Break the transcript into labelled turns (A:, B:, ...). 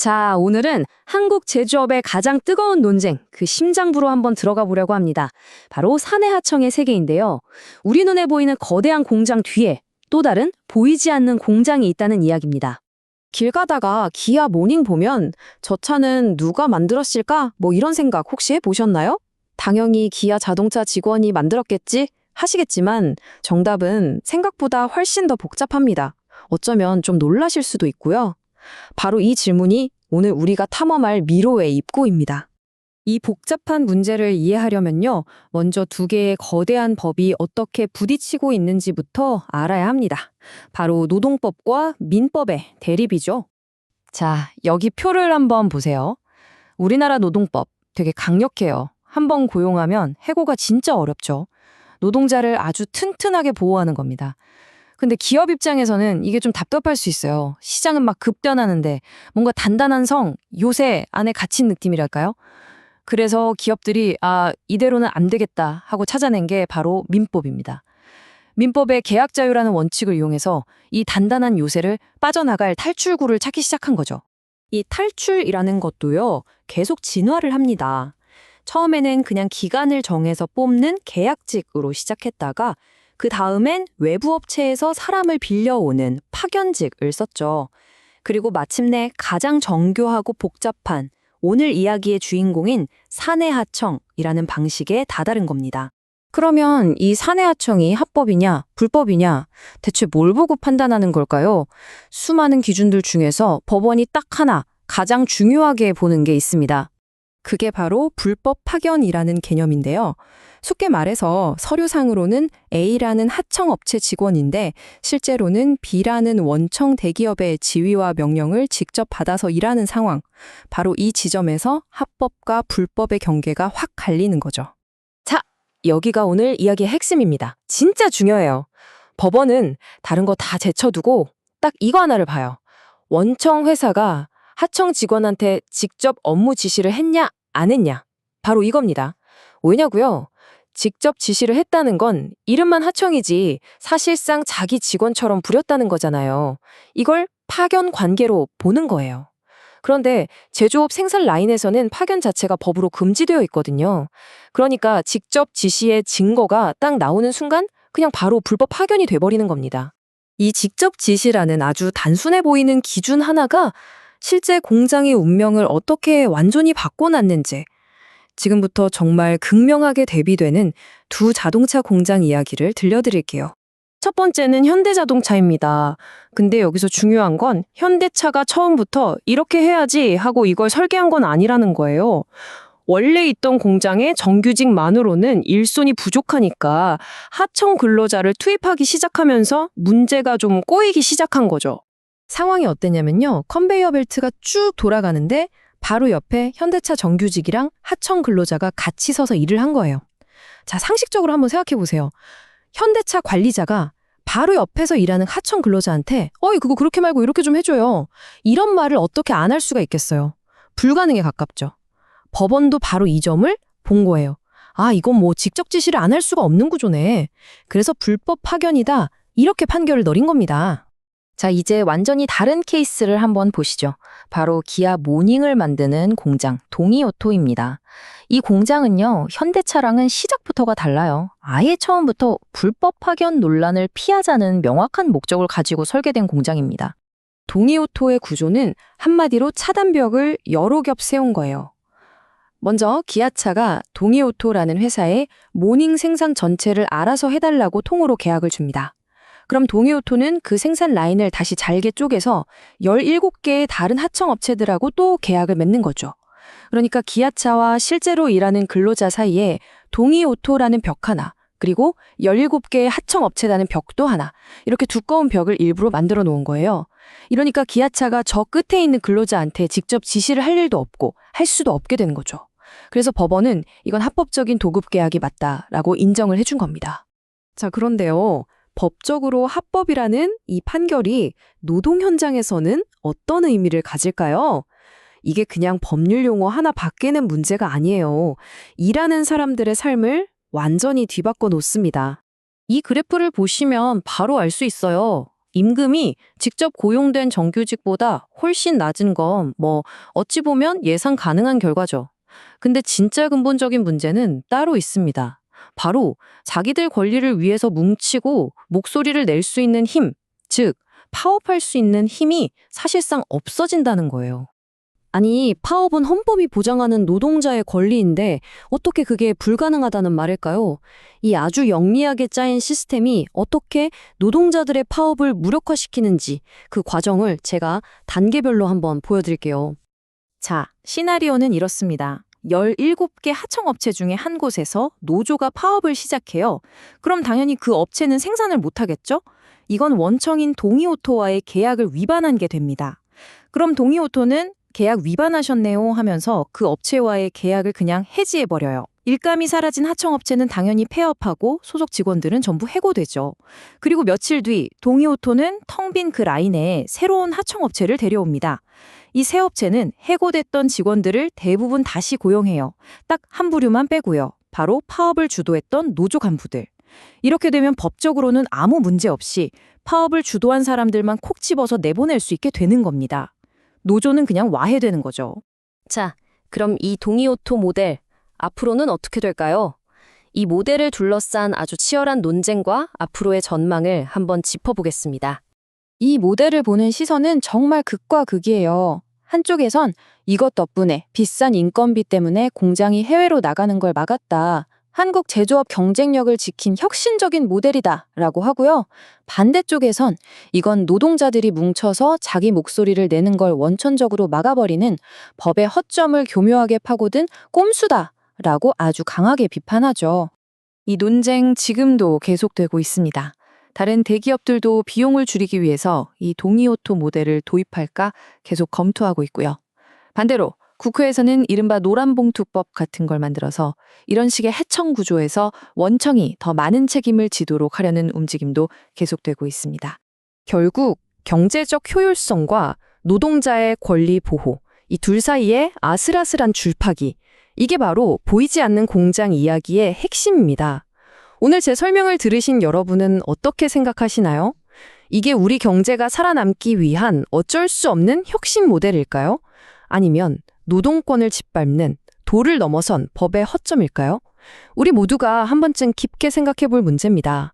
A: 자, 오늘은 한국 제조업의 가장 뜨거운 논쟁, 그 심장부로 한번 들어가 보려고 합니다. 바로 사내 하청의 세계인데요. 우리 눈에 보이는 거대한 공장 뒤에 또 다른 보이지 않는 공장이 있다는 이야기입니다.
B: 길 가다가 기아 모닝 보면 저 차는 누가 만들었을까? 뭐 이런 생각 혹시 해보셨나요? 당연히 기아 자동차 직원이 만들었겠지? 하시겠지만 정답은 생각보다 훨씬 더 복잡합니다. 어쩌면 좀 놀라실 수도 있고요. 바로 이 질문이 오늘 우리가 탐험할 미로의 입구입니다. 이 복잡한 문제를 이해하려면요, 먼저 두 개의 거대한 법이 어떻게 부딪히고 있는지부터 알아야 합니다. 바로 노동법과 민법의 대립이죠. 자, 여기 표를 한번 보세요. 우리나라 노동법 되게 강력해요. 한번 고용하면 해고가 진짜 어렵죠. 노동자를 아주 튼튼하게 보호하는 겁니다. 근데 기업 입장에서는 이게 좀 답답할 수 있어요. 시장은 막 급변하는데 뭔가 단단한 성, 요새 안에 갇힌 느낌이랄까요? 그래서 기업들이 이대로는 안 되겠다 하고 찾아낸 게 바로 민법입니다. 민법의 계약 자유라는 원칙을 이용해서 이 단단한 요새를 빠져나갈 탈출구를 찾기 시작한 거죠. 이 탈출이라는 것도요, 계속 진화를 합니다. 처음에는 그냥 기간을 정해서 뽑는 계약직으로 시작했다가 그 다음엔 외부 업체에서 사람을 빌려오는 파견직을 썼죠. 그리고 마침내 가장 정교하고 복잡한 오늘 이야기의 주인공인 사내하청이라는 방식에 다다른 겁니다. 그러면 이 사내하청이 합법이냐, 불법이냐, 대체 뭘 보고 판단하는 걸까요? 수많은 기준들 중에서 법원이 딱 하나, 가장 중요하게 보는 게 있습니다. 그게 바로 불법 파견이라는 개념인데요. 쉽게 말해서 서류상으로는 A라는 하청업체 직원인데 실제로는 B라는 원청 대기업의 지위와 명령을 직접 받아서 일하는 상황. 바로 이 지점에서 합법과 불법의 경계가 확 갈리는 거죠. 자, 여기가 오늘 이야기의 핵심입니다. 진짜 중요해요. 법원은 다른 거 다 제쳐두고 딱 이거 하나를 봐요. 원청 회사가 하청 직원한테 직접 업무 지시를 했냐, 안 했냐. 바로 이겁니다. 왜냐고요? 직접 지시를 했다는 건 이름만 하청이지 사실상 자기 직원처럼 부렸다는 거잖아요. 이걸 파견 관계로 보는 거예요. 그런데 제조업 생산 라인에서는 파견 자체가 법으로 금지되어 있거든요. 그러니까 직접 지시의 증거가 딱 나오는 순간 그냥 바로 불법 파견이 돼버리는 겁니다. 이 직접 지시라는 아주 단순해 보이는 기준 하나가 실제 공장의 운명을 어떻게 완전히 바꿔놨는지 지금부터 정말 극명하게 대비되는 두 자동차 공장 이야기를 들려드릴게요. 첫 번째는 현대자동차입니다. 근데 여기서 중요한 건 현대차가 처음부터 이렇게 해야지 하고 이걸 설계한 건 아니라는 거예요. 원래 있던 공장의 정규직만으로는 일손이 부족하니까 하청 근로자를 투입하기 시작하면서 문제가 좀 꼬이기 시작한 거죠. 상황이 어땠냐면요. 컨베이어 벨트가 쭉 돌아가는데 바로 옆에 현대차 정규직이랑 하청 근로자가 같이 서서 일을 한 거예요. 자, 상식적으로 한번 생각해 보세요. 현대차 관리자가 바로 옆에서 일하는 하청 근로자한테 그거 그렇게 말고 이렇게 좀 해줘요. 이런 말을 어떻게 안 할 수가 있겠어요. 불가능에 가깝죠. 법원도 바로 이 점을 본 거예요. 이건 뭐 직접 지시를 안 할 수가 없는 구조네. 그래서 불법 파견이다. 이렇게 판결을 내린 겁니다. 자, 이제 완전히 다른 케이스를 한번 보시죠. 바로 기아 모닝을 만드는 공장 동이오토입니다. 이 공장은요, 현대차랑은 시작부터가 달라요. 아예 처음부터 불법 파견 논란을 피하자는 명확한 목적을 가지고 설계된 공장입니다. 동이오토의 구조는 한마디로 차단벽을 여러 겹 세운 거예요. 먼저 기아차가 동이오토라는 회사에 모닝 생산 전체를 알아서 해달라고 통으로 계약을 줍니다. 그럼 동이오토는 그 생산 라인을 다시 잘게 쪼개서 17개의 다른 하청업체들하고 또 계약을 맺는 거죠. 그러니까 기아차와 실제로 일하는 근로자 사이에 동이오토라는 벽 하나, 그리고 17개의 하청업체라는 벽도 하나, 이렇게 두꺼운 벽을 일부러 만들어 놓은 거예요. 이러니까 기아차가 저 끝에 있는 근로자한테 직접 지시를 할 일도 없고 할 수도 없게 되는 거죠. 그래서 법원은 이건 합법적인 도급 계약이 맞다라고 인정을 해준 겁니다. 자, 그런데요. 법적으로 합법이라는 이 판결이 노동 현장에서는 어떤 의미를 가질까요? 이게 그냥 법률 용어 하나 바뀌는 문제가 아니에요. 일하는 사람들의 삶을 완전히 뒤바꿔 놓습니다. 이 그래프를 보시면 바로 알 수 있어요. 임금이 직접 고용된 정규직보다 훨씬 낮은 건 어찌 보면 예상 가능한 결과죠. 근데 진짜 근본적인 문제는 따로 있습니다. 바로 자기들 권리를 위해서 뭉치고 목소리를 낼 수 있는 힘, 즉 파업할 수 있는 힘이 사실상 없어진다는 거예요. 아니, 파업은 헌법이 보장하는 노동자의 권리인데 어떻게 그게 불가능하다는 말일까요? 이 아주 영리하게 짜인 시스템이 어떻게 노동자들의 파업을 무력화시키는지 그 과정을 제가 단계별로 한번 보여드릴게요. 자, 시나리오는 이렇습니다. 17개 하청업체 중에 한 곳에서 노조가 파업을 시작해요. 그럼 당연히 그 업체는 생산을 못하겠죠? 이건 원청인 동이오토와의 계약을 위반한 게 됩니다. 그럼 동이오토는 계약 위반하셨네요 하면서 그 업체와의 계약을 그냥 해지해버려요. 일감이 사라진 하청업체는 당연히 폐업하고 소속 직원들은 전부 해고되죠. 그리고 며칠 뒤 동이오토는 텅 빈 그 라인에 새로운 하청업체를 데려옵니다. 이 새 업체는 해고됐던 직원들을 대부분 다시 고용해요. 딱 한 부류만 빼고요. 바로 파업을 주도했던 노조 간부들. 이렇게 되면 법적으로는 아무 문제 없이 파업을 주도한 사람들만 콕 집어서 내보낼 수 있게 되는 겁니다. 노조는 그냥 와해되는 거죠. 자, 그럼 이 동이오토 모델, 앞으로는 어떻게 될까요? 이 모델을 둘러싼 아주 치열한 논쟁과 앞으로의 전망을 한번 짚어보겠습니다. 이 모델을 보는 시선은 정말 극과 극이에요. 한쪽에선 이것 덕분에 비싼 인건비 때문에 공장이 해외로 나가는 걸 막았다. 한국 제조업 경쟁력을 지킨 혁신적인 모델이다 라고 하고요. 반대쪽에선 이건 노동자들이 뭉쳐서 자기 목소리를 내는 걸 원천적으로 막아버리는 법의 허점을 교묘하게 파고든 꼼수다 라고 아주 강하게 비판하죠. 이 논쟁 지금도 계속되고 있습니다. 다른 대기업들도 비용을 줄이기 위해서 이 동이오토 모델을 도입할까 계속 검토하고 있고요. 반대로 국회에서는 이른바 노란봉투법 같은 걸 만들어서 이런 식의 해청 구조에서 원청이 더 많은 책임을 지도록 하려는 움직임도 계속되고 있습니다. 결국 경제적 효율성과 노동자의 권리 보호, 이 둘 사이의 아슬아슬한 줄파기, 이게 바로 보이지 않는 공장 이야기의 핵심입니다. 오늘 제 설명을 들으신 여러분은 어떻게 생각하시나요? 이게 우리 경제가 살아남기 위한 어쩔 수 없는 혁신 모델일까요? 아니면 노동권을 짓밟는 도를 넘어선 법의 허점일까요? 우리 모두가 한 번쯤 깊게 생각해 볼 문제입니다.